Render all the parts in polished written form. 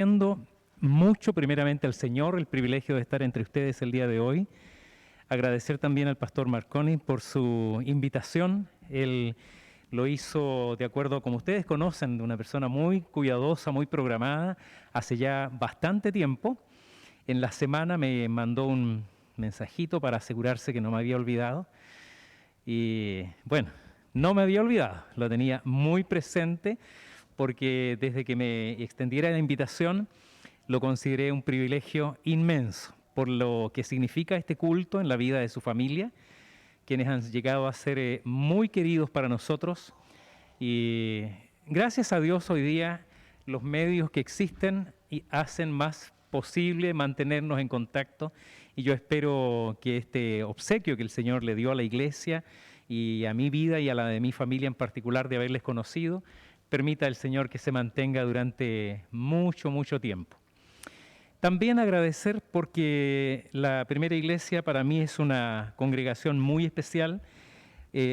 Agradeciendo mucho primeramente al Señor el privilegio de estar entre ustedes el día de hoy. Agradecer también al pastor Marconi por su invitación. Él lo hizo de acuerdo a como ustedes conocen, de una persona muy cuidadosa, muy programada, hace ya bastante tiempo. En la semana me mandó un mensajito para asegurarse que no me había olvidado. Y bueno, no me había olvidado, lo tenía muy presente porque desde que me extendiera la invitación lo consideré un privilegio inmenso por lo que significa este culto en la vida de su familia, quienes han llegado a ser muy queridos para nosotros. Y gracias a Dios hoy día los medios que existen y hacen más posible mantenernos en contacto, y yo espero que este obsequio que el Señor le dio a la iglesia y a mi vida y a la de mi familia en particular de haberles conocido, permita al Señor que se mantenga durante mucho, mucho tiempo. También agradecer porque la Primera Iglesia para mí es una congregación muy especial.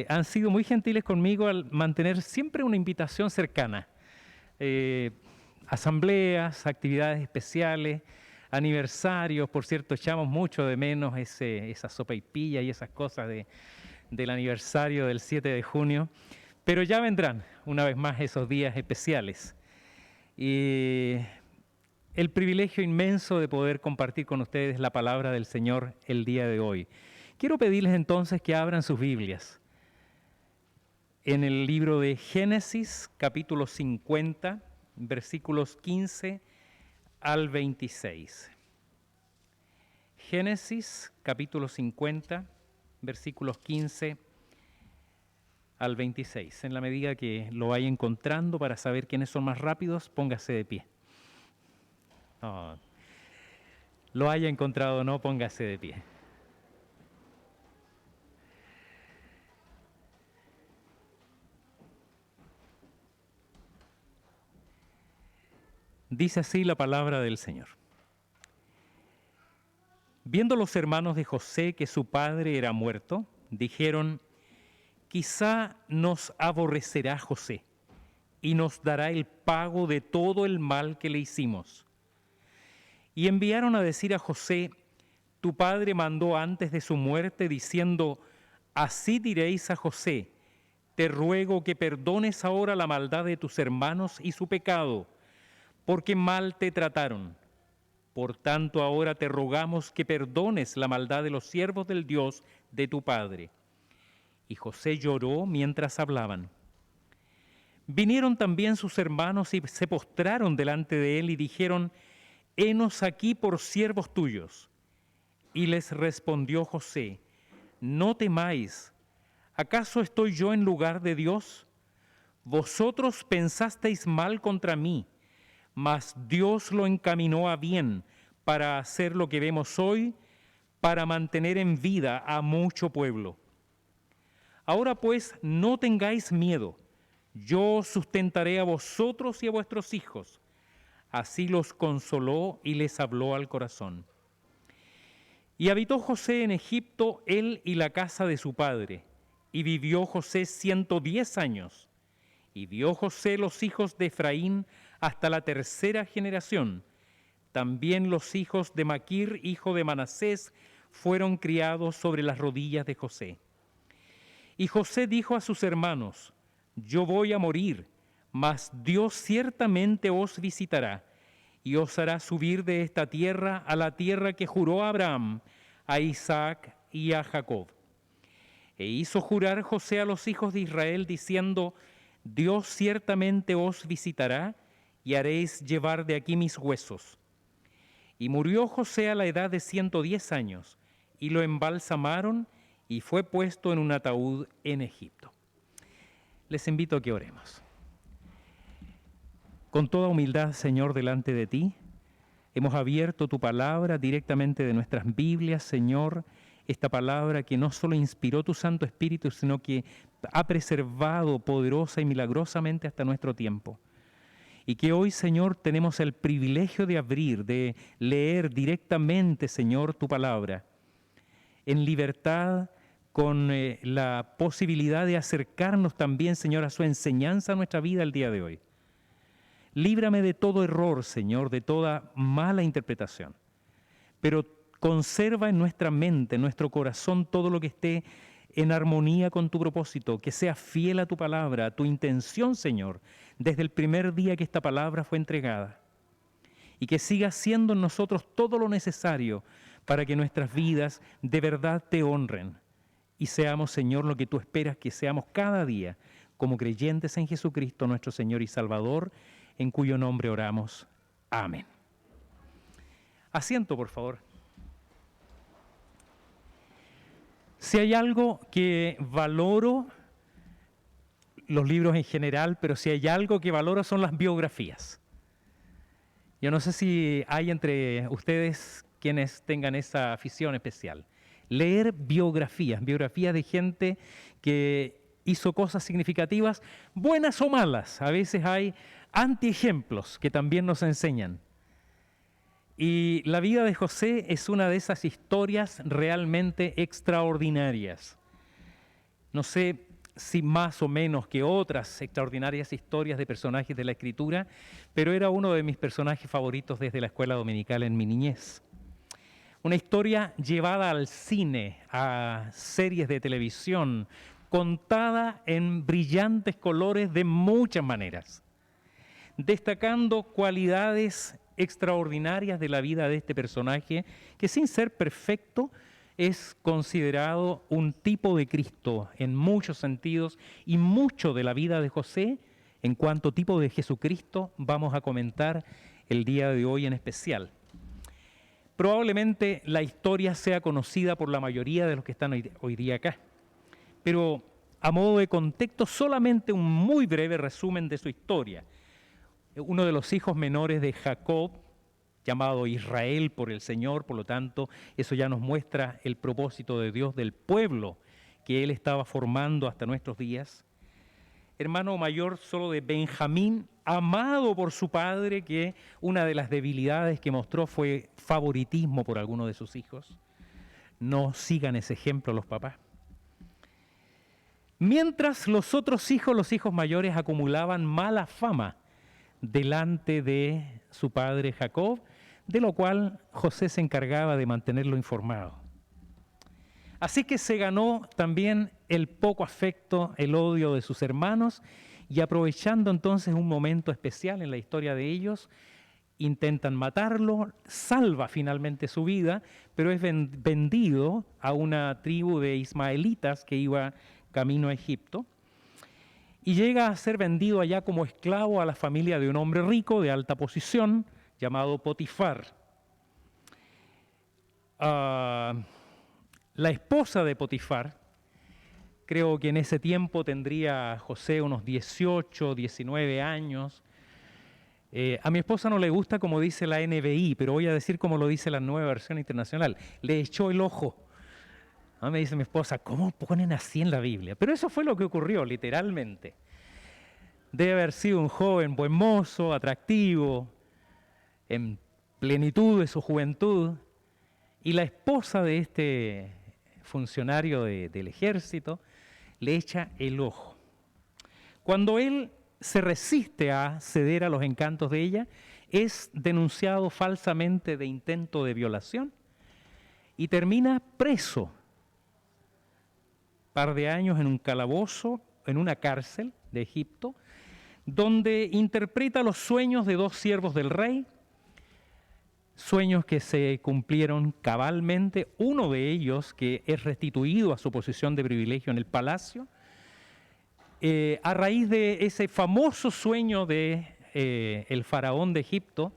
Han sido muy gentiles conmigo al mantener siempre una invitación cercana. Asambleas, actividades especiales, aniversarios. Por cierto, echamos mucho de menos esa sopaipilla y esas cosas del aniversario del 7 de junio. Pero ya vendrán una vez más esos días especiales. Y el privilegio inmenso de poder compartir con ustedes la palabra del Señor el día de hoy. Quiero pedirles entonces que abran sus Biblias en el libro de Génesis, capítulo 50, versículos 15 al 26. Génesis, capítulo 50, versículos 15 al 26. En la medida que lo vaya encontrando para saber quiénes son más rápidos, póngase de pie. No, lo haya encontrado o no, póngase de pie. Dice así la palabra del Señor. Viendo los hermanos de José que su padre era muerto, dijeron: quizá nos aborrecerá José y nos dará el pago de todo el mal que le hicimos. Y enviaron a decir a José: tu padre mandó antes de su muerte diciendo: así diréis a José, te ruego que perdones ahora la maldad de tus hermanos y su pecado, porque mal te trataron. Por tanto, ahora te rogamos que perdones la maldad de los siervos del Dios de tu padre. Y José lloró mientras hablaban. Vinieron también sus hermanos y se postraron delante de él y dijeron: henos aquí por siervos tuyos. Y les respondió José: no temáis, ¿acaso estoy yo en lugar de Dios? Vosotros pensasteis mal contra mí, mas Dios lo encaminó a bien para hacer lo que vemos hoy, para mantener en vida a mucho pueblo. Ahora pues, no tengáis miedo, yo os sustentaré a vosotros y a vuestros hijos. Así los consoló y les habló al corazón. Y habitó José en Egipto, él y la casa de su padre, y vivió José 110 años. Y vio José los hijos de Efraín hasta la tercera generación. También los hijos de Maquir, hijo de Manasés, fueron criados sobre las rodillas de José. Y José dijo a sus hermanos: yo voy a morir, mas Dios ciertamente os visitará y os hará subir de esta tierra a la tierra que juró a Abraham, a Isaac y a Jacob. E hizo jurar José a los hijos de Israel diciendo: Dios ciertamente os visitará y haréis llevar de aquí mis huesos. Y murió José a la edad de 110 años, y lo embalsamaron y fue puesto en un ataúd en Egipto. Les invito a que oremos. Con toda humildad, Señor, delante de ti, hemos abierto tu palabra directamente de nuestras Biblias, Señor, esta palabra que no solo inspiró tu Santo Espíritu, sino que ha preservado poderosa y milagrosamente hasta nuestro tiempo. Y que hoy, Señor, tenemos el privilegio de abrir, de leer directamente, Señor, tu palabra, en libertad, con la posibilidad de acercarnos también, Señor, a su enseñanza a nuestra vida el día de hoy. Líbrame de todo error, Señor, de toda mala interpretación. Pero conserva en nuestra mente, en nuestro corazón, todo lo que esté en armonía con tu propósito, que sea fiel a tu palabra, a tu intención, Señor, desde el primer día que esta palabra fue entregada. Y que siga siendo en nosotros todo lo necesario para que nuestras vidas de verdad te honren. Y seamos, Señor, lo que tú esperas que seamos cada día, como creyentes en Jesucristo, nuestro Señor y Salvador, en cuyo nombre oramos. Amén. Asiento, por favor. Si hay algo que valoro, los libros en general, pero si hay algo que valoro son las biografías. Yo no sé si hay entre ustedes quienes tengan esa afición especial. Leer biografías de gente que hizo cosas significativas, buenas o malas. A veces hay antiejemplos que también nos enseñan. Y la vida de José es una de esas historias realmente extraordinarias. No sé si más o menos que otras extraordinarias historias de personajes de la Escritura, pero era uno de mis personajes favoritos desde la escuela dominical en mi niñez. Una historia llevada al cine, a series de televisión, contada en brillantes colores de muchas maneras, destacando cualidades extraordinarias de la vida de este personaje, que sin ser perfecto es considerado un tipo de Cristo en muchos sentidos, y mucho de la vida de José en cuanto tipo de Jesucristo vamos a comentar el día de hoy en especial. Probablemente la historia sea conocida por la mayoría de los que están hoy día acá, pero a modo de contexto solamente un muy breve resumen de su historia. Uno de los hijos menores de Jacob, llamado Israel por el Señor, por lo tanto, eso ya nos muestra el propósito de Dios del pueblo que Él estaba formando hasta nuestros días. Hermano mayor solo de Benjamín, amado por su padre, que una de las debilidades que mostró fue favoritismo por alguno de sus hijos. No sigan ese ejemplo los papás. Mientras los otros hijos, los hijos mayores, acumulaban mala fama delante de su padre Jacob, de lo cual José se encargaba de mantenerlo informado. Así que se ganó también el poco afecto, el odio de sus hermanos, y aprovechando entonces un momento especial en la historia de ellos, intentan matarlo, salva finalmente su vida, pero es vendido a una tribu de ismaelitas que iba camino a Egipto, y llega a ser vendido allá como esclavo a la familia de un hombre rico de alta posición llamado Potifar. La esposa de Potifar, creo que en ese tiempo tendría José unos 18, 19 años. A mi esposa no le gusta como dice la NBI, pero voy a decir como lo dice la Nueva Versión Internacional. Le echó el ojo. Me dice mi esposa, ¿cómo ponen así en la Biblia? Pero eso fue lo que ocurrió, literalmente. Debe haber sido un joven buen mozo, atractivo, en plenitud de su juventud, y la esposa de este funcionario del ejército le echa el ojo. Cuando él se resiste a ceder a los encantos de ella, es denunciado falsamente de intento de violación y termina preso. Par de años en un calabozo, en una cárcel de Egipto, donde interpreta los sueños de dos siervos del rey, sueños que se cumplieron cabalmente, uno de ellos que es restituido a su posición de privilegio en el palacio, a raíz de ese famoso sueño de el faraón de Egipto.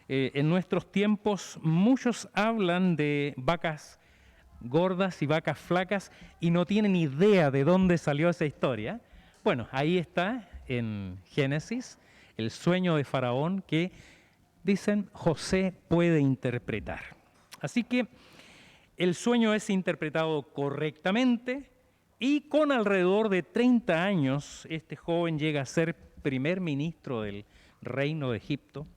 En nuestros tiempos muchos hablan de vacas gordas y vacas flacas y no tienen idea de dónde salió esa historia. Bueno, ahí está en Génesis el sueño de Faraón que dicen José puede interpretar. Así que el sueño es interpretado correctamente y con alrededor de 30 años este joven llega a ser primer ministro del reino de Egipto.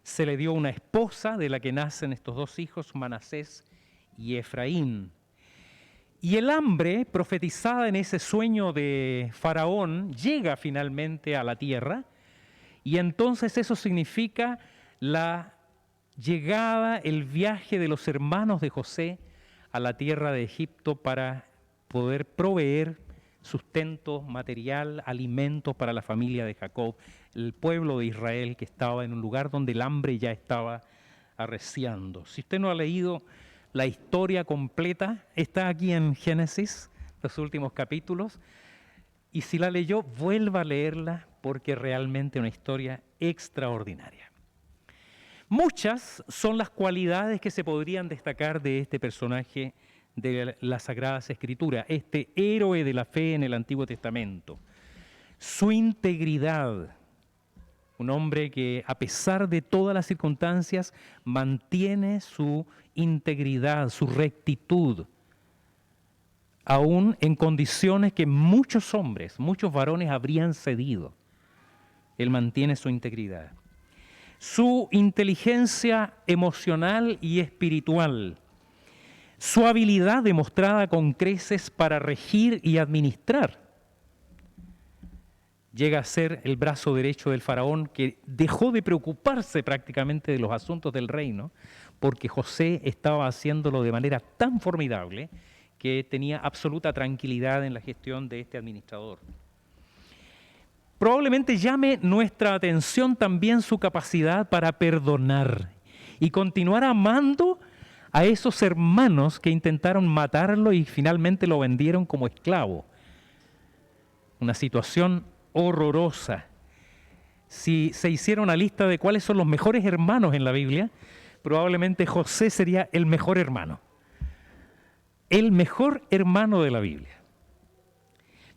Se le dio una esposa de la que nacen estos dos hijos, Manasés y Efraín. Y el hambre profetizada en ese sueño de Faraón llega finalmente a la tierra Y entonces eso significa la llegada, el viaje de los hermanos de José a la tierra de Egipto para poder proveer sustento material, alimentos para la familia de Jacob, el pueblo de Israel que estaba en un lugar donde el hambre ya estaba arreciando. Si usted no ha leído la historia completa, está aquí en Génesis, los últimos capítulos, y si la leyó, vuelva a leerla porque realmente es una historia extraordinaria. Muchas son las cualidades que se podrían destacar de este personaje de las Sagradas Escrituras, este héroe de la fe en el Antiguo Testamento. Su integridad, un hombre que a pesar de todas las circunstancias mantiene su integridad, su rectitud, aún en condiciones que muchos hombres, muchos varones habrían cedido. Él mantiene su integridad. Su inteligencia emocional y espiritual, su habilidad demostrada con creces para regir y administrar. Llega a ser el brazo derecho del faraón que dejó de preocuparse prácticamente de los asuntos del reino porque José estaba haciéndolo de manera tan formidable que tenía absoluta tranquilidad en la gestión de este administrador. Probablemente llame nuestra atención también su capacidad para perdonar y continuar amando a esos hermanos que intentaron matarlo y finalmente lo vendieron como esclavo. Una situación horrorosa. Si se hiciera una lista de cuáles son los mejores hermanos en la Biblia, probablemente José sería el mejor hermano. El mejor hermano de la Biblia.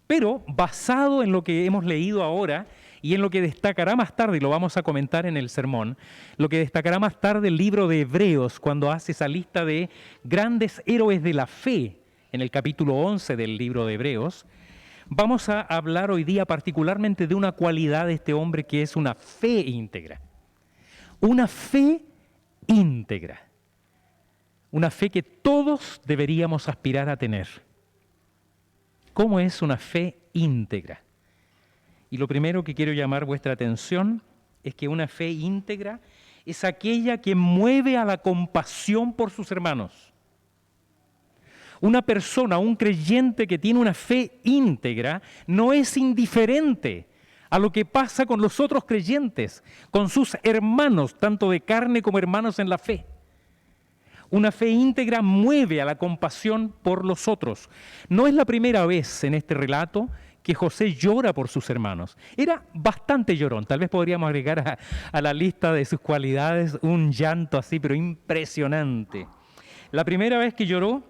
Pero basado en lo que hemos leído ahora y en lo que destacará más tarde, y lo vamos a comentar en el sermón, lo que destacará más tarde el libro de Hebreos cuando hace esa lista de grandes héroes de la fe en el capítulo 11 del libro de Hebreos, vamos a hablar hoy día particularmente de una cualidad de este hombre que es una fe íntegra. Una fe íntegra. Una fe que todos deberíamos aspirar a tener. ¿Cómo es una fe íntegra? Y lo primero que quiero llamar vuestra atención es que una fe íntegra es aquella que mueve a la compasión por sus hermanos. Una persona, un creyente que tiene una fe íntegra, no es indiferente a lo que pasa con los otros creyentes, con sus hermanos, tanto de carne como hermanos en la fe. Una fe íntegra mueve a la compasión por los otros. No es la primera vez en este relato que José llora por sus hermanos. Era bastante llorón. Tal vez podríamos agregar a la lista de sus cualidades un llanto así, pero impresionante. La primera vez que lloró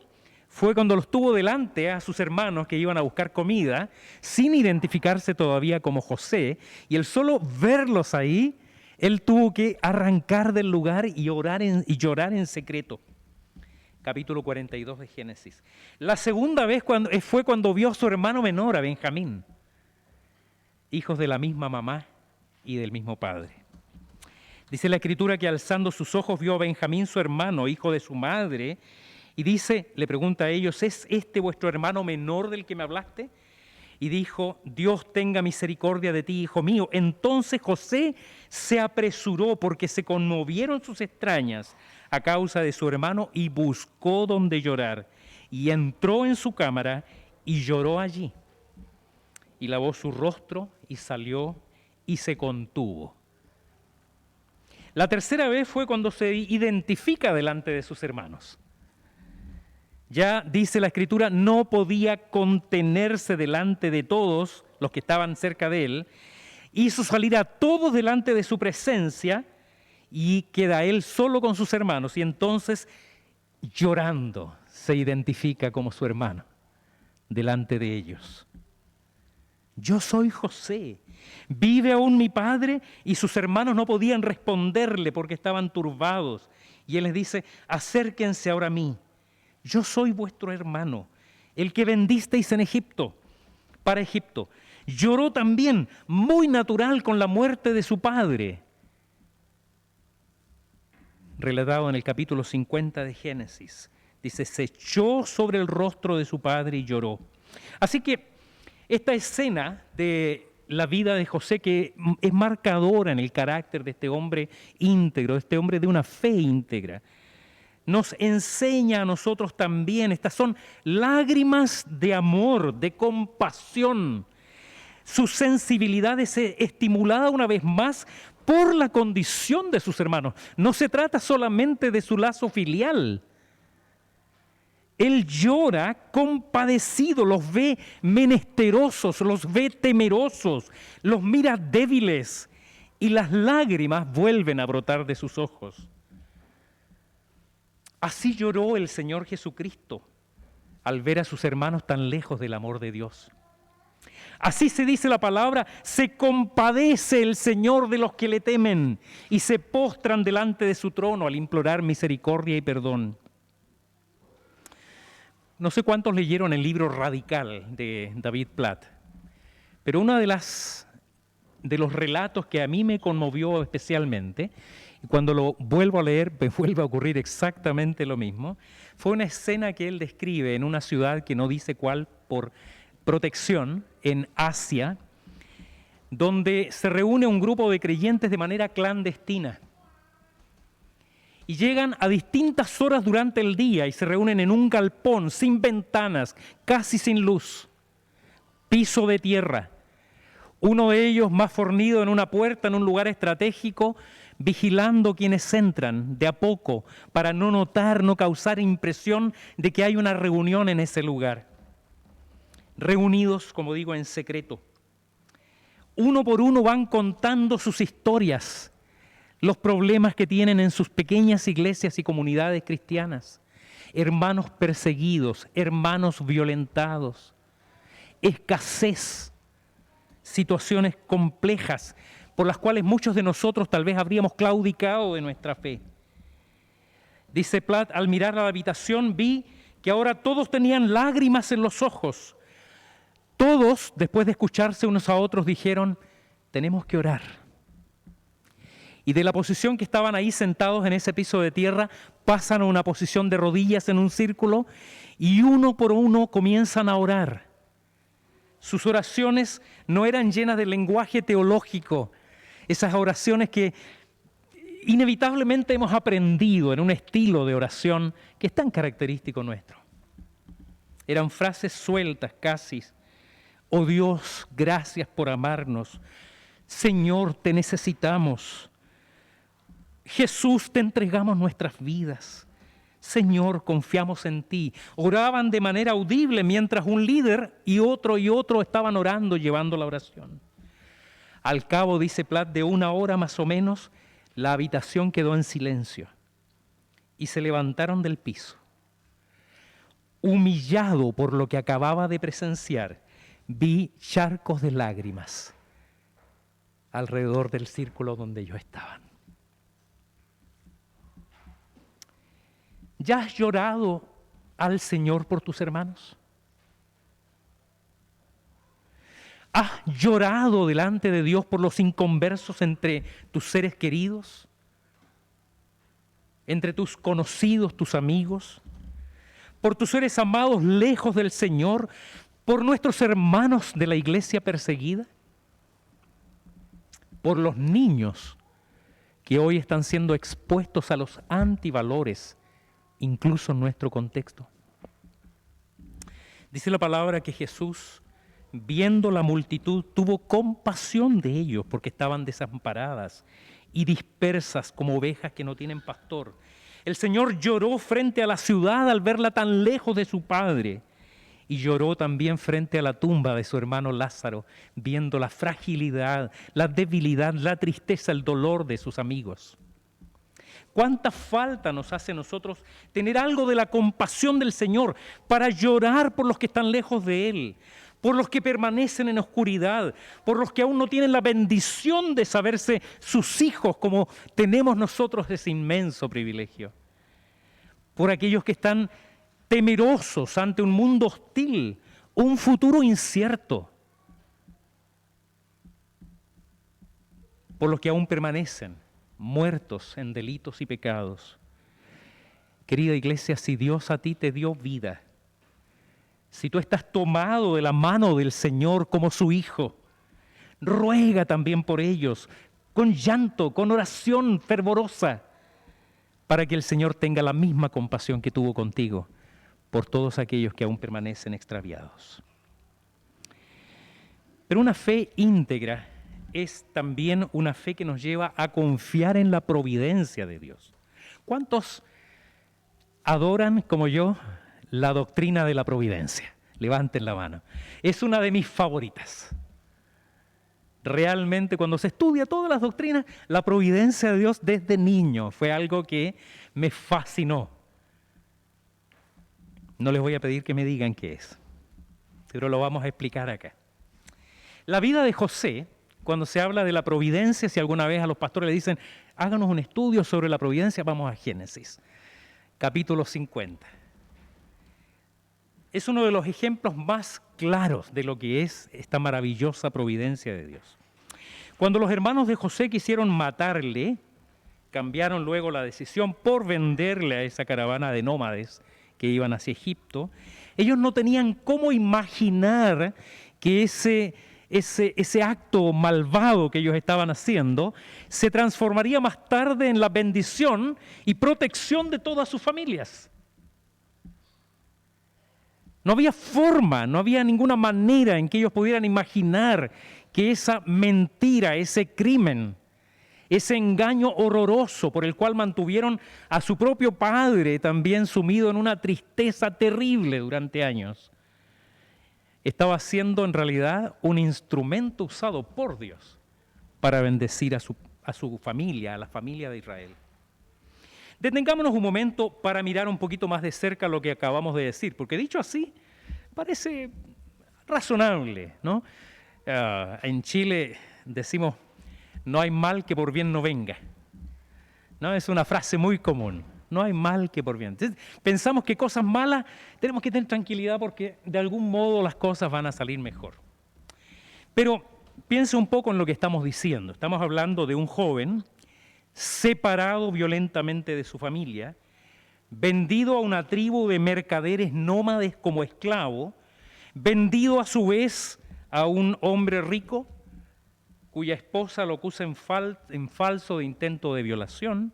fue cuando los tuvo delante a sus hermanos que iban a buscar comida, sin identificarse todavía como José, y el solo verlos ahí, él tuvo que arrancar del lugar y llorar en secreto. Capítulo 42 de Génesis. La segunda vez fue cuando vio a su hermano menor, a Benjamín, hijos de la misma mamá y del mismo padre. Dice la Escritura que alzando sus ojos vio a Benjamín, su hermano, hijo de su madre, y dice, le pregunta a ellos, ¿es este vuestro hermano menor del que me hablaste? Y dijo, Dios tenga misericordia de ti, hijo mío. Entonces José se apresuró porque se conmovieron sus extrañas a causa de su hermano y buscó donde llorar. Y entró en su cámara y lloró allí. Y lavó su rostro y salió y se contuvo. La tercera vez fue cuando se identifica delante de sus hermanos. Ya dice la Escritura, no podía contenerse delante de todos los que estaban cerca de él. Hizo salir a todos delante de su presencia y queda él solo con sus hermanos. Y entonces, llorando, se identifica como su hermano delante de ellos. Yo soy José. ¿Vive aún mi padre? Y sus hermanos no podían responderle porque estaban turbados. Y él les dice, acérquense ahora a mí. Yo soy vuestro hermano, el que vendisteis en Egipto, para Egipto. Lloró también, muy natural, con la muerte de su padre. Relatado en el capítulo 50 de Génesis. Dice, se echó sobre el rostro de su padre y lloró. Así que esta escena de la vida de José, que es marcadora en el carácter de este hombre íntegro, de este hombre de una fe íntegra, nos enseña a nosotros también. Estas son lágrimas de amor, de compasión. Su sensibilidad es estimulada una vez más por la condición de sus hermanos. No se trata solamente de su lazo filial. Él llora compadecido, los ve menesterosos, los ve temerosos, los mira débiles y las lágrimas vuelven a brotar de sus ojos. Así lloró el Señor Jesucristo al ver a sus hermanos tan lejos del amor de Dios. Así se dice la palabra, se compadece el Señor de los que le temen y se postran delante de su trono al implorar misericordia y perdón. No sé cuántos leyeron el libro Radical de David Platt, pero uno de los relatos que a mí me conmovió especialmente, y cuando lo vuelvo a leer me vuelve a ocurrir exactamente lo mismo, fue una escena que él describe en una ciudad que no dice cuál por protección, en Asia, donde se reúne un grupo de creyentes de manera clandestina. Y llegan a distintas horas durante el día y se reúnen en un galpón sin ventanas, casi sin luz, piso de tierra. Uno de ellos más fornido en una puerta en un lugar estratégico, vigilando quienes entran de a poco para no notar, no causar impresión de que hay una reunión en ese lugar. Reunidos, como digo, en secreto. Uno por uno van contando sus historias, los problemas que tienen en sus pequeñas iglesias y comunidades cristianas, hermanos perseguidos, hermanos violentados, escasez, situaciones complejas por las cuales muchos de nosotros tal vez habríamos claudicado de nuestra fe. Dice Platt, al mirar a la habitación vi que ahora todos tenían lágrimas en los ojos. Todos, después de escucharse unos a otros, dijeron, tenemos que orar. Y de la posición que estaban ahí sentados en ese piso de tierra, pasan a una posición de rodillas en un círculo y uno por uno comienzan a orar. Sus oraciones no eran llenas de lenguaje teológico, esas oraciones que inevitablemente hemos aprendido en un estilo de oración que es tan característico nuestro. Eran frases sueltas casi. Oh Dios, gracias por amarnos. Señor, te necesitamos. Jesús, te entregamos nuestras vidas. Señor, confiamos en ti. Oraban de manera audible mientras un líder y otro estaban orando, llevando la oración. Al cabo, dice Platt, de una hora más o menos, la habitación quedó en silencio y se levantaron del piso. Humillado por lo que acababa de presenciar, vi charcos de lágrimas alrededor del círculo donde ellos estaban. ¿Ya has llorado al Señor por tus hermanos? ¿Has llorado delante de Dios por los inconversos entre tus seres queridos? ¿Entre tus conocidos, tus amigos? ¿Por tus seres amados lejos del Señor? ¿Por nuestros hermanos de la iglesia perseguida? ¿Por los niños que hoy están siendo expuestos a los antivalores, incluso en nuestro contexto? Dice la palabra que Jesús, viendo la multitud, tuvo compasión de ellos porque estaban desamparadas y dispersas como ovejas que no tienen pastor. El Señor lloró frente a la ciudad al verla tan lejos de su Padre. Y lloró también frente a la tumba de su hermano Lázaro, viendo la fragilidad, la debilidad, la tristeza, el dolor de sus amigos. ¿Cuánta falta nos hace a nosotros tener algo de la compasión del Señor para llorar por los que están lejos de Él, por los que permanecen en oscuridad, por los que aún no tienen la bendición de saberse sus hijos como tenemos nosotros ese inmenso privilegio? Por aquellos que están temerosos ante un mundo hostil, un futuro incierto, por los que aún permanecen muertos en delitos y pecados. Querida iglesia, si Dios a ti te dio vida, si tú estás tomado de la mano del Señor como su hijo, ruega también por ellos, con llanto, con oración fervorosa, para que el Señor tenga la misma compasión que tuvo contigo por todos aquellos que aún permanecen extraviados. Pero una fe íntegra es también una fe que nos lleva a confiar en la providencia de Dios. ¿Cuántos adoran, como yo, la doctrina de la providencia? Levanten la mano. Es una de mis favoritas. Realmente, cuando se estudia todas las doctrinas, la providencia de Dios desde niño fue algo que me fascinó. No les voy a pedir que me digan qué es, pero lo vamos a explicar acá. La vida de José, cuando se habla de la providencia, si alguna vez a los pastores le dicen, háganos un estudio sobre la providencia, vamos a Génesis, capítulo 50. Es uno de los ejemplos más claros de lo que es esta maravillosa providencia de Dios. Cuando los hermanos de José quisieron matarle, cambiaron luego la decisión por venderle a esa caravana de nómades que iban hacia Egipto. Ellos no tenían cómo imaginar que ese acto malvado que ellos estaban haciendo se transformaría más tarde en la bendición y protección de todas sus familias. No había forma, no había ninguna manera en que ellos pudieran imaginar que esa mentira, ese crimen, ese engaño horroroso por el cual mantuvieron a su propio padre también sumido en una tristeza terrible durante años, estaba siendo en realidad un instrumento usado por Dios para bendecir a su familia, a la familia de Israel. Detengámonos un momento para mirar un poquito más de cerca lo que acabamos de decir, porque dicho así, parece razonable, ¿no? En Chile decimos, no hay mal que por bien no venga, ¿no? Es una frase muy común, no hay mal que por bien. Entonces, pensamos que cosas malas tenemos que tener tranquilidad porque de algún modo las cosas van a salir mejor. Pero piense un poco en lo que estamos diciendo. Estamos hablando de un joven separado violentamente de su familia, vendido a una tribu de mercaderes nómades como esclavo, vendido a su vez a un hombre rico cuya esposa lo acusa en falso de intento de violación,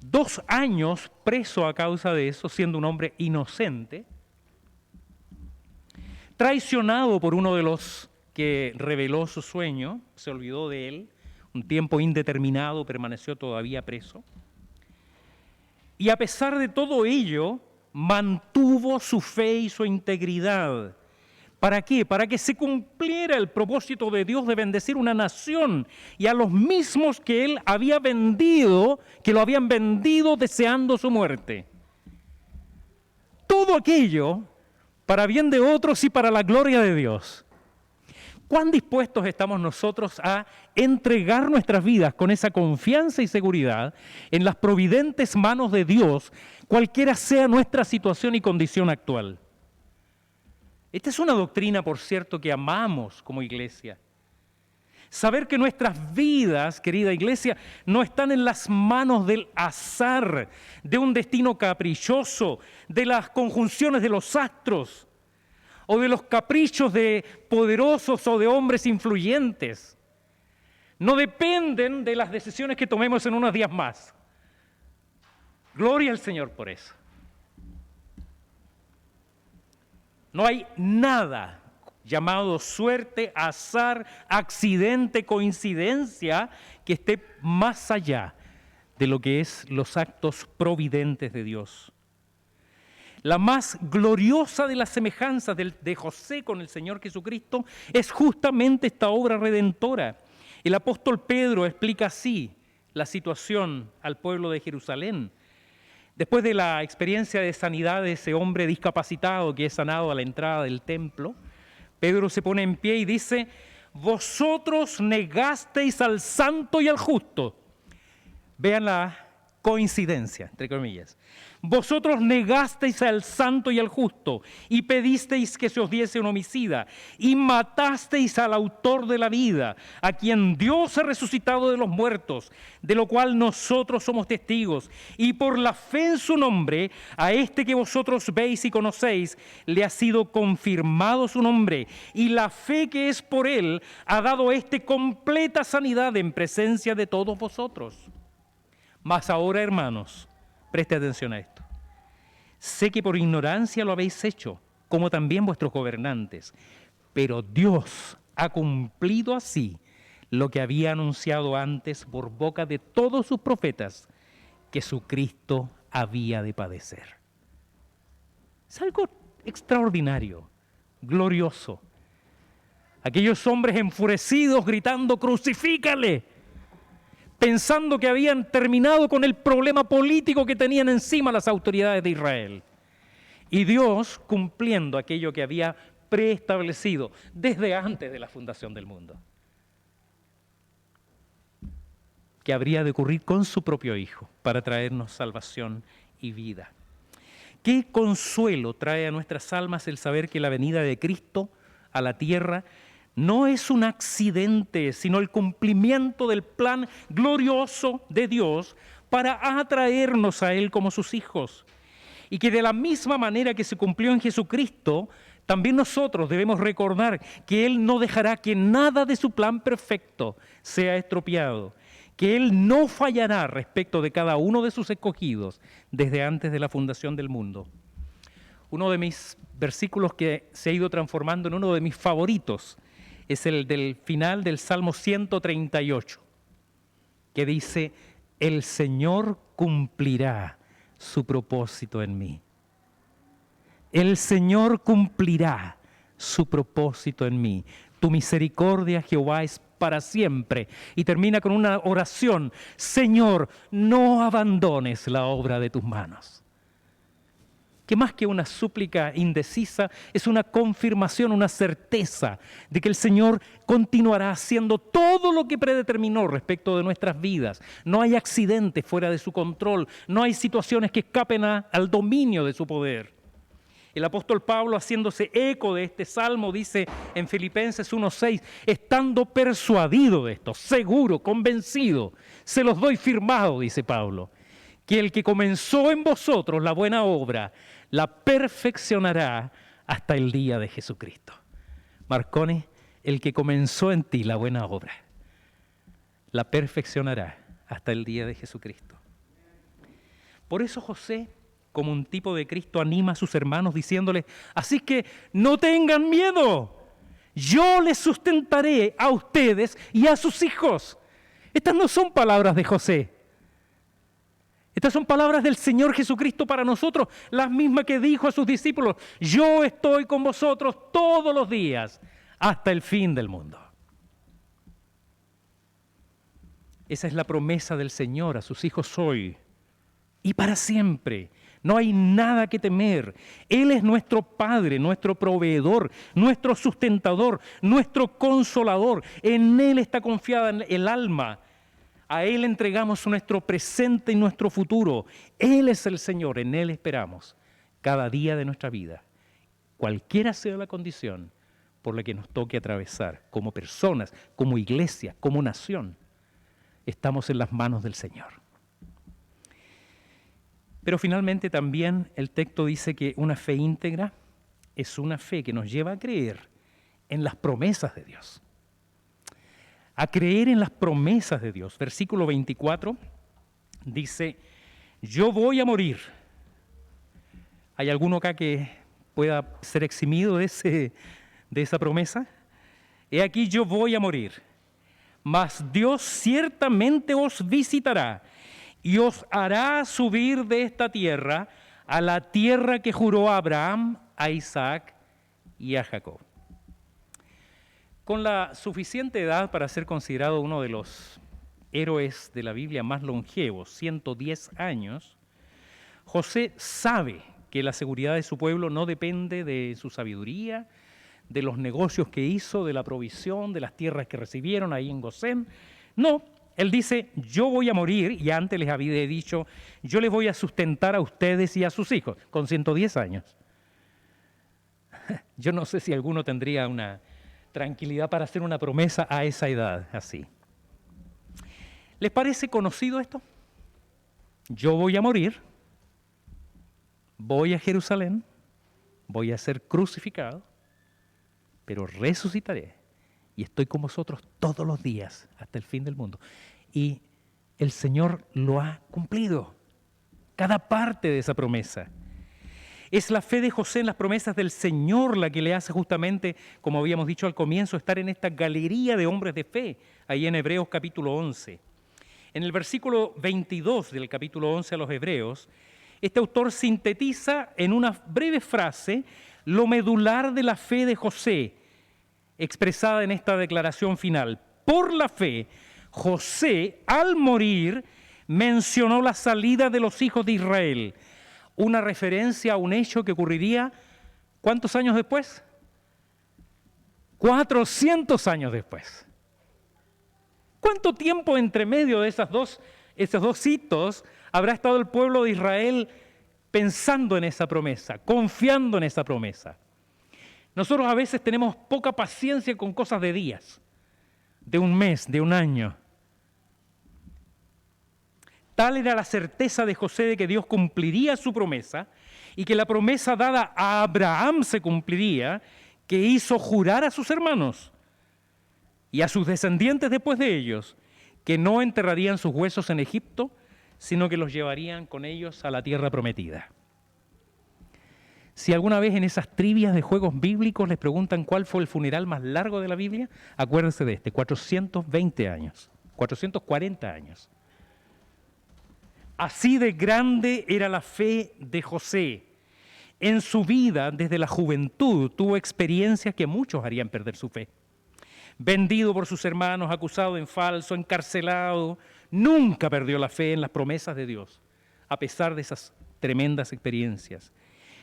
2 años preso a causa de eso, siendo un hombre inocente, traicionado por uno de los que reveló su sueño, se olvidó de él, un tiempo indeterminado permaneció todavía preso. Y a pesar de todo ello, mantuvo su fe y su integridad. ¿Para qué? Para que se cumpliera el propósito de Dios de bendecir una nación y a los mismos que él había vendido, que lo habían vendido deseando su muerte. Todo aquello para bien de otros y para la gloria de Dios. ¿Cuán dispuestos estamos nosotros a entregar nuestras vidas con esa confianza y seguridad en las providentes manos de Dios, cualquiera sea nuestra situación y condición actual? Esta es una doctrina, por cierto, que amamos como iglesia. Saber que nuestras vidas, querida iglesia, no están en las manos del azar, de un destino caprichoso, de las conjunciones de los astros, o de los caprichos de poderosos o de hombres influyentes. No dependen de las decisiones que tomemos en unos días más. Gloria al Señor por eso. No hay nada llamado suerte, azar, accidente, coincidencia que esté más allá de lo que es los actos providentes de Dios. La más gloriosa de las semejanzas de José con el Señor Jesucristo es justamente esta obra redentora. El apóstol Pedro explica así la situación al pueblo de Jerusalén. Después de la experiencia de sanidad de ese hombre discapacitado que es sanado a la entrada del templo, Pedro se pone en pie y dice, vosotros negasteis al santo y al justo. Vean la coincidencia, entre comillas. Vosotros negasteis al santo y al justo y pedisteis que se os diese un homicida y matasteis al autor de la vida, a quien Dios ha resucitado de los muertos, de lo cual nosotros somos testigos. Y por la fe en su nombre, a este que vosotros veis y conocéis, le ha sido confirmado su nombre. Y la fe que es por él ha dado completa sanidad en presencia de todos vosotros. Mas ahora, hermanos, preste atención a esto. Sé que por ignorancia lo habéis hecho, como también vuestros gobernantes, pero Dios ha cumplido así lo que había anunciado antes por boca de todos sus profetas, que su Cristo había de padecer. Es algo extraordinario, glorioso. Aquellos hombres enfurecidos gritando, ¡crucifícale!, pensando que habían terminado con el problema político que tenían encima las autoridades de Israel. Y Dios cumpliendo aquello que había preestablecido desde antes de la fundación del mundo, que habría de ocurrir con su propio Hijo para traernos salvación y vida. Qué consuelo trae a nuestras almas el saber que la venida de Cristo a la tierra no es un accidente, sino el cumplimiento del plan glorioso de Dios para atraernos a Él como sus hijos. Y que de la misma manera que se cumplió en Jesucristo, también nosotros debemos recordar que Él no dejará que nada de su plan perfecto sea estropeado, que Él no fallará respecto de cada uno de sus escogidos desde antes de la fundación del mundo. Uno de mis versículos que se ha ido transformando en uno de mis favoritos es el del final del Salmo 138, que dice, el Señor cumplirá su propósito en mí. El Señor cumplirá su propósito en mí. Tu misericordia, Jehová, es para siempre. Y termina con una oración, Señor, no abandones la obra de tus manos. Que más que una súplica indecisa, es una confirmación, una certeza de que el Señor continuará haciendo todo lo que predeterminó respecto de nuestras vidas. No hay accidentes fuera de su control, no hay situaciones que escapen al dominio de su poder. El apóstol Pablo, haciéndose eco de este salmo, dice en Filipenses 1:6, estando persuadido de esto, seguro, convencido, se los doy firmado, dice Pablo, que el que comenzó en vosotros la buena obra, la perfeccionará hasta el día de Jesucristo. Marconi, el que comenzó en ti la buena obra, la perfeccionará hasta el día de Jesucristo. Por eso José, como un tipo de Cristo, anima a sus hermanos diciéndoles, así que no tengan miedo, yo les sustentaré a ustedes y a sus hijos. Estas no son palabras de José. Estas son palabras del Señor Jesucristo para nosotros, las mismas que dijo a sus discípulos, yo estoy con vosotros todos los días hasta el fin del mundo. Esa es la promesa del Señor a sus hijos hoy y para siempre. No hay nada que temer. Él es nuestro Padre, nuestro proveedor, nuestro sustentador, nuestro consolador. En Él está confiada el alma. A Él entregamos nuestro presente y nuestro futuro. Él es el Señor, en Él esperamos cada día de nuestra vida. Cualquiera sea la condición por la que nos toque atravesar, como personas, como iglesia, como nación, estamos en las manos del Señor. Pero finalmente también el texto dice que una fe íntegra es una fe que nos lleva a creer en las promesas de Dios. A creer en las promesas de Dios. Versículo 24 dice, yo voy a morir. ¿Hay alguno acá que pueda ser eximido de esa promesa? He aquí yo voy a morir, mas Dios ciertamente os visitará y os hará subir de esta tierra a la tierra que juró a Abraham, a Isaac y a Jacob. Con la suficiente edad para ser considerado uno de los héroes de la Biblia más longevos, 110 años, José sabe que la seguridad de su pueblo no depende de su sabiduría, de los negocios que hizo, de la provisión, de las tierras que recibieron ahí en Gosén. No, Él dice, yo voy a morir, y antes les había dicho, yo les voy a sustentar a ustedes y a sus hijos, con 110 años. Yo no sé si alguno tendría una tranquilidad para hacer una promesa a esa edad, así. ¿Les parece conocido esto? Yo voy a morir, voy a Jerusalén, voy a ser crucificado, pero resucitaré y estoy con vosotros todos los días hasta el fin del mundo. Y el Señor lo ha cumplido, cada parte de esa promesa. Es la fe de José en las promesas del Señor la que le hace justamente, como habíamos dicho al comienzo, estar en esta galería de hombres de fe, ahí en Hebreos capítulo 11. En el versículo 22 del capítulo 11 a los Hebreos, este autor sintetiza en una breve frase lo medular de la fe de José, expresada en esta declaración final. Por la fe, José, al morir, mencionó la salida de los hijos de Israel, una referencia a un hecho que ocurriría, ¿cuántos años después? 400 años después. ¿Cuánto tiempo entre medio de esos dos hitos habrá estado el pueblo de Israel pensando en esa promesa, confiando en esa promesa? Nosotros a veces tenemos poca paciencia con cosas de días, de un mes, de un año. Tal era la certeza de José de que Dios cumpliría su promesa y que la promesa dada a Abraham se cumpliría, que hizo jurar a sus hermanos y a sus descendientes después de ellos, que no enterrarían sus huesos en Egipto, sino que los llevarían con ellos a la tierra prometida. Si alguna vez en esas trivias de juegos bíblicos les preguntan cuál fue el funeral más largo de la Biblia, acuérdense de este, 420 años, 440 años. Así de grande era la fe de José. En su vida, desde la juventud, tuvo experiencias que muchos harían perder su fe. Vendido por sus hermanos, acusado en falso, encarcelado, nunca perdió la fe en las promesas de Dios, a pesar de esas tremendas experiencias.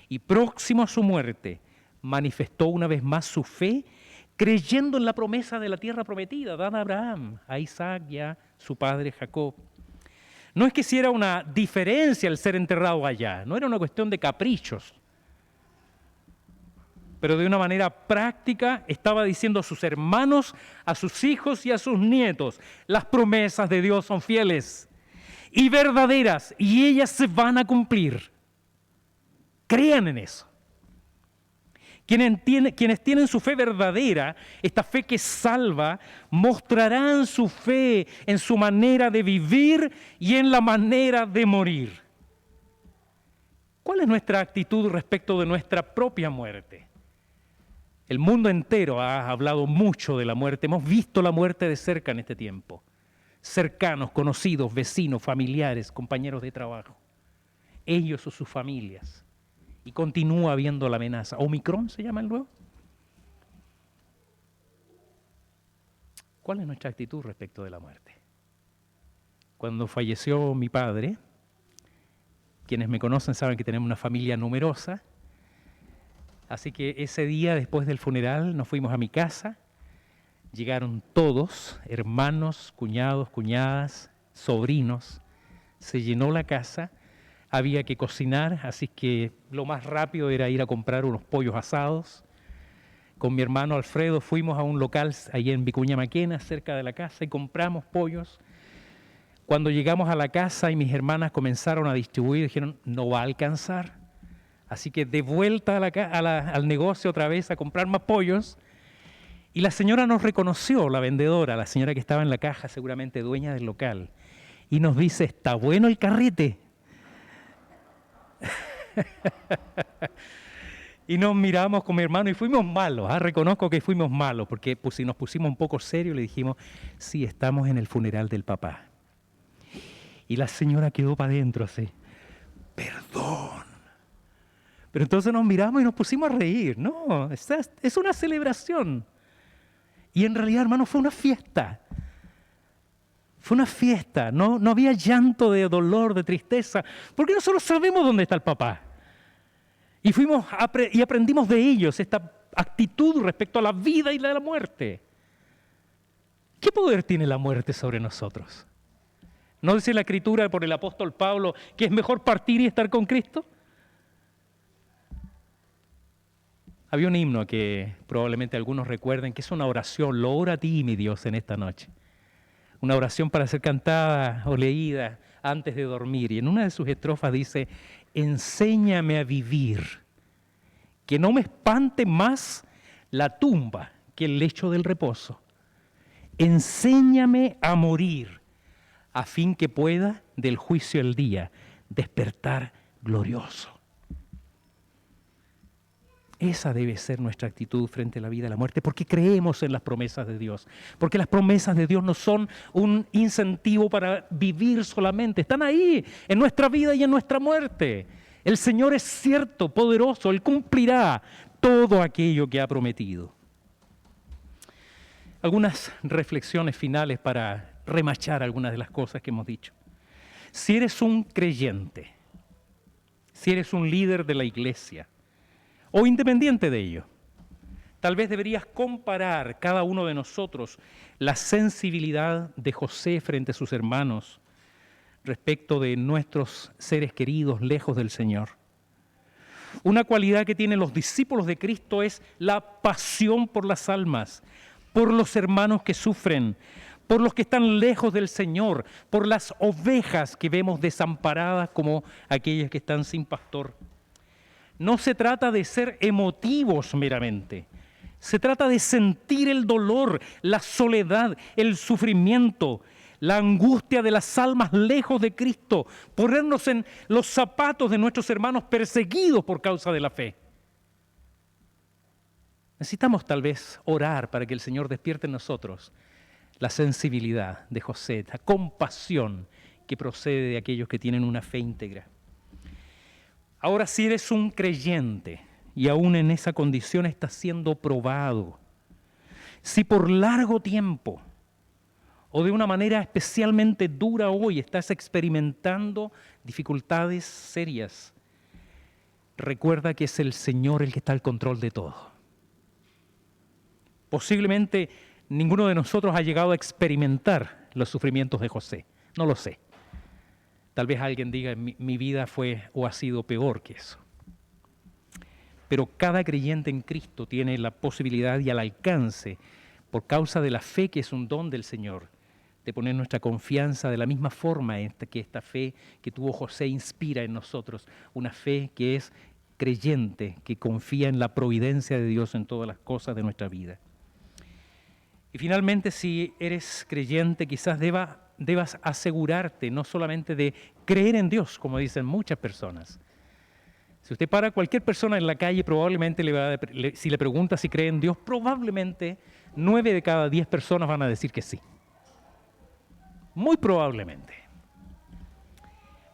Y próximo a su muerte, manifestó una vez más su fe, creyendo en la promesa de la tierra prometida, dada a Abraham, a Isaac y a su padre Jacob. No es que si era una diferencia el ser enterrado allá, no era una cuestión de caprichos, pero de una manera práctica estaba diciendo a sus hermanos, a sus hijos y a sus nietos, las promesas de Dios son fieles y verdaderas y ellas se van a cumplir. Crean en eso. Quienes tienen su fe verdadera, esta fe que salva, mostrarán su fe en su manera de vivir y en la manera de morir. ¿Cuál es nuestra actitud respecto de nuestra propia muerte? El mundo entero ha hablado mucho de la muerte. Hemos visto la muerte de cerca en este tiempo. Cercanos, conocidos, vecinos, familiares, compañeros de trabajo. Ellos o sus familias. Y continúa habiendo la amenaza. ¿Omicron se llama el nuevo? ¿Cuál es nuestra actitud respecto de la muerte? Cuando falleció mi padre, quienes me conocen saben que tenemos una familia numerosa, así que ese día después del funeral nos fuimos a mi casa, llegaron todos, hermanos, cuñados, cuñadas, sobrinos, se llenó la casa. Había que cocinar, así que lo más rápido era ir a comprar unos pollos asados. Con mi hermano Alfredo fuimos a un local ahí en Vicuña Maquena, cerca de la casa, y compramos pollos. Cuando llegamos a la casa y mis hermanas comenzaron a distribuir, dijeron, no va a alcanzar. Así que de vuelta al negocio otra vez a comprar más pollos. Y la señora nos reconoció, la vendedora, la señora que estaba en la caja, seguramente dueña del local. Y nos dice, está bueno el carrete. Y nos miramos con mi hermano y fuimos malos, reconozco que fuimos malos, porque pues, si nos pusimos un poco serios le dijimos, sí, estamos en el funeral del papá. Y la señora quedó para adentro así, perdón. Pero entonces nos miramos y nos pusimos a reír. No, es una celebración. Y en realidad, hermano, fue una fiesta. Fue una fiesta, no había llanto de dolor, de tristeza, porque nosotros sabemos dónde está el papá. Y fuimos y aprendimos de ellos esta actitud respecto a la vida y la muerte. ¿Qué poder tiene la muerte sobre nosotros? ¿No dice la Escritura por el apóstol Pablo que es mejor partir y estar con Cristo? Había un himno que probablemente algunos recuerden, que es una oración, lo oro a ti, mi Dios, en esta noche. Una oración para ser cantada o leída antes de dormir. Y en una de sus estrofas dice, enséñame a vivir, que no me espante más la tumba que el lecho del reposo. Enséñame a morir, a fin que pueda del juicio el día despertar glorioso. Esa debe ser nuestra actitud frente a la vida y la muerte, porque creemos en las promesas de Dios, porque las promesas de Dios no son un incentivo para vivir solamente, están ahí en nuestra vida y en nuestra muerte. El Señor es cierto, poderoso, Él cumplirá todo aquello que ha prometido. Algunas reflexiones finales para remachar algunas de las cosas que hemos dicho. Si eres un creyente, si eres un líder de la iglesia, o independiente de ello, tal vez deberías comparar cada uno de nosotros la sensibilidad de José frente a sus hermanos respecto de nuestros seres queridos lejos del Señor. Una cualidad que tienen los discípulos de Cristo es la pasión por las almas, por los hermanos que sufren, por los que están lejos del Señor, por las ovejas que vemos desamparadas como aquellas que están sin pastor. No se trata de ser emotivos meramente. Se trata de sentir el dolor, la soledad, el sufrimiento, la angustia de las almas lejos de Cristo, ponernos en los zapatos de nuestros hermanos perseguidos por causa de la fe. Necesitamos tal vez orar para que el Señor despierte en nosotros la sensibilidad de José, la compasión que procede de aquellos que tienen una fe íntegra. Ahora, si eres un creyente y aún en esa condición estás siendo probado, si por largo tiempo o de una manera especialmente dura hoy estás experimentando dificultades serias, recuerda que es el Señor el que está al control de todo. Posiblemente ninguno de nosotros ha llegado a experimentar los sufrimientos de José, no lo sé. Tal vez alguien diga, mi vida fue o ha sido peor que eso. Pero cada creyente en Cristo tiene la posibilidad y al alcance, por causa de la fe que es un don del Señor, de poner nuestra confianza de la misma forma que esta fe que tuvo José inspira en nosotros, una fe que es creyente, que confía en la providencia de Dios en todas las cosas de nuestra vida. Y finalmente, si eres creyente, quizás debas asegurarte no solamente de creer en Dios, como dicen muchas personas. Si usted para a cualquier persona en la calle, probablemente si le pregunta si cree en Dios, probablemente 9 de cada 10 personas van a decir que sí. Muy probablemente.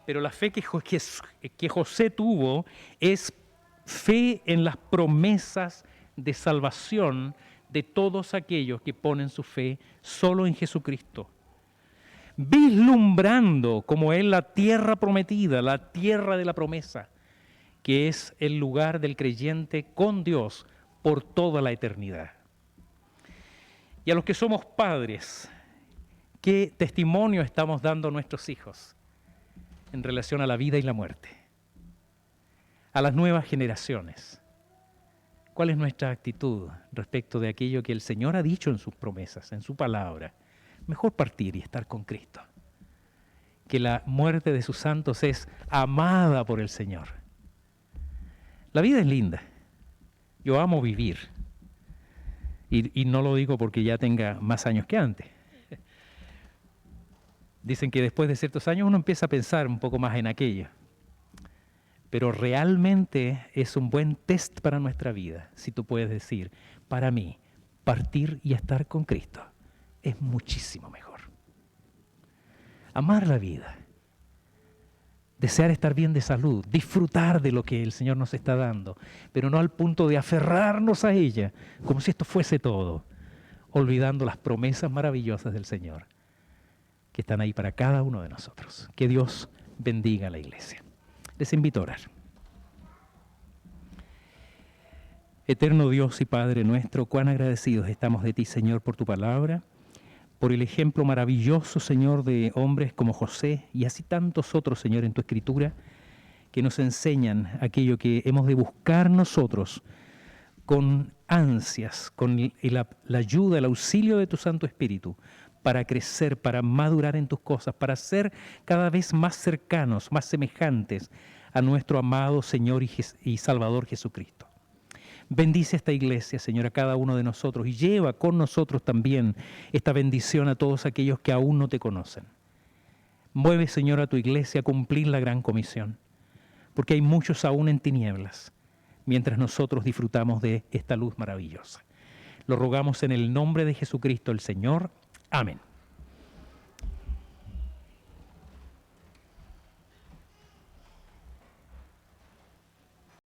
Pero la fe que José tuvo es fe en las promesas de salvación de todos aquellos que ponen su fe solo en Jesucristo. Vislumbrando como Él la tierra prometida, la tierra de la promesa, que es el lugar del creyente con Dios por toda la eternidad. Y a los que somos padres, ¿qué testimonio estamos dando a nuestros hijos en relación a la vida y la muerte? A las nuevas generaciones. ¿Cuál es nuestra actitud respecto de aquello que el Señor ha dicho en sus promesas, en su palabra? Mejor partir y estar con Cristo. Que la muerte de sus santos es amada por el Señor. La vida es linda. Yo amo vivir. Y no lo digo porque ya tenga más años que antes. Dicen que después de ciertos años uno empieza a pensar un poco más en aquello. Pero realmente es un buen test para nuestra vida, si tú puedes decir, para mí, partir y estar con Cristo es muchísimo mejor. Amar la vida, desear estar bien de salud, disfrutar de lo que el Señor nos está dando, pero no al punto de aferrarnos a ella, como si esto fuese todo, olvidando las promesas maravillosas del Señor, que están ahí para cada uno de nosotros. Que Dios bendiga a la iglesia. Les invito a orar. Eterno Dios y Padre nuestro, cuán agradecidos estamos de ti, Señor, por tu palabra, por el ejemplo maravilloso, Señor, de hombres como José y así tantos otros, Señor, en tu Escritura, que nos enseñan aquello que hemos de buscar nosotros con ansias, con la ayuda, el auxilio de tu Santo Espíritu, para crecer, para madurar en tus cosas, para ser cada vez más cercanos, más semejantes a nuestro amado Señor y Salvador Jesucristo. Bendice esta iglesia, Señor, a cada uno de nosotros y lleva con nosotros también esta bendición a todos aquellos que aún no te conocen. Mueve, Señor, a tu iglesia a cumplir la gran comisión, porque hay muchos aún en tinieblas, mientras nosotros disfrutamos de esta luz maravillosa. Lo rogamos en el nombre de Jesucristo el Señor. Amén.